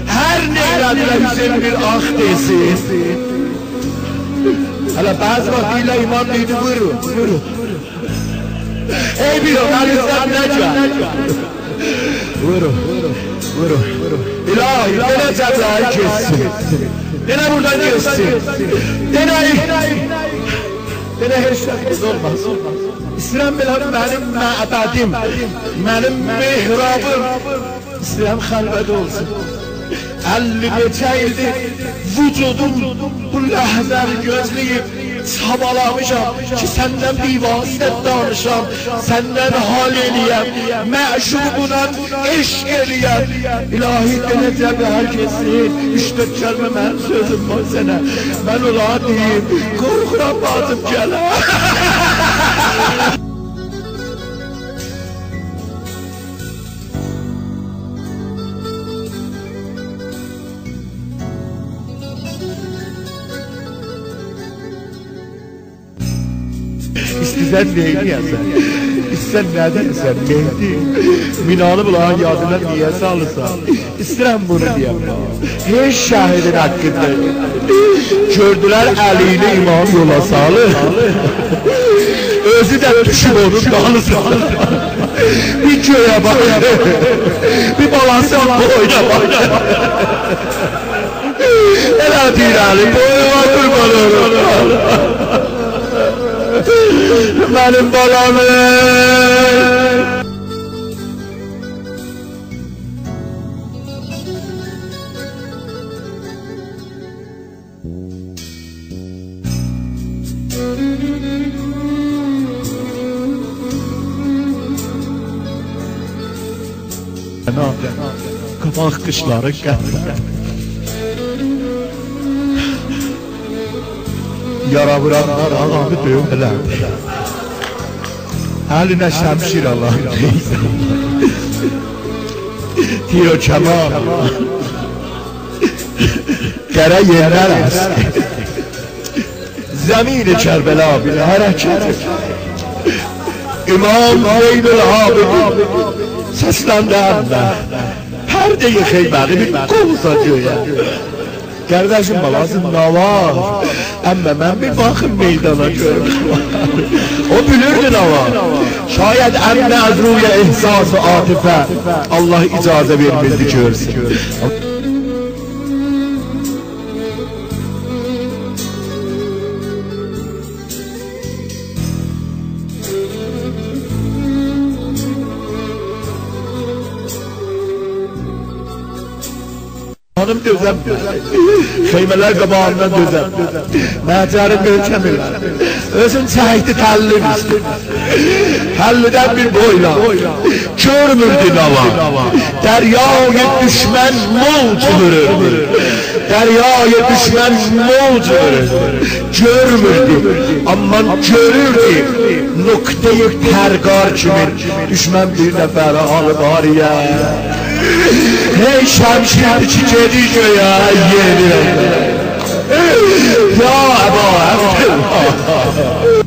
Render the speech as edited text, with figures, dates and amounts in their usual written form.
Her neylediler Hüseyin bir ah desin. Hala bazı vaktiyle iman neydi buyurun. Ey bir analizden neca. Buyurun. İlahi dene cezayı kessin. Dene buradan kessin. Dene hiç şakız olmaz. İslam benim məbədim, benim mihrabım. İslam xəlvədə olsun. 50 neçə ildir vücudum bu ləhzəni gözləyib çabalamışam ki səndən bivasitə danışam, səndən hal eləyəm, məşuquna eşq eləyəm. İlahi denəcə bir hər kesin 3-4 kəlmə mənim sözüm var sənə. Mən ola deyim, qorxuram bazım gələm. İstizən neyini yazar? İstizən nədən yazar? Mehdi. Minalı bulağın yazılan niyəsi alırsan. İstirəm bunu diyəm. Heç şahidin haqqında. Gördülər əliyini imam yola salır. Özü də düşüb onun dalısın. Bir köyə bakır. Bir balansı boyuna bakır. Elə deyir əli boyuna qurban olur. Benim balamı kabak kışları geldi. Yara vuranlar ağabey dövdülər. Əlinə şəmşir Allah. Tiro Kemal. Qərə yerlər əski. Zəmin-i Kərbəla bir hərəkət. İmam Zeynül-Abidin səsləndi əmdə. Pərdə-i Xeybəri bir qovza göyə. Kardeşim balası ne var? Ama ben bir bakın meydana görürüm. O bilirdi ne var? Şayet emme az ruya ihsas-ı atife Allah icazə vermezdi görsün. Hanım dözəm, xeymələr qabağından dözəm, məhcərim ölkəmirlər, özün çəkdi təllimişdir, təllidən bir boyla, görmürdü nava, dəryaya düşmən mol çürür, dəryaya düşmən mol çürür, görmürdü, amma görürdü, nöqtəyi tərqar kimi, düşmən bir nəfəri alı var ya. Hey şemşir çiçeği ya yeni. Ya Ebu Abdullah.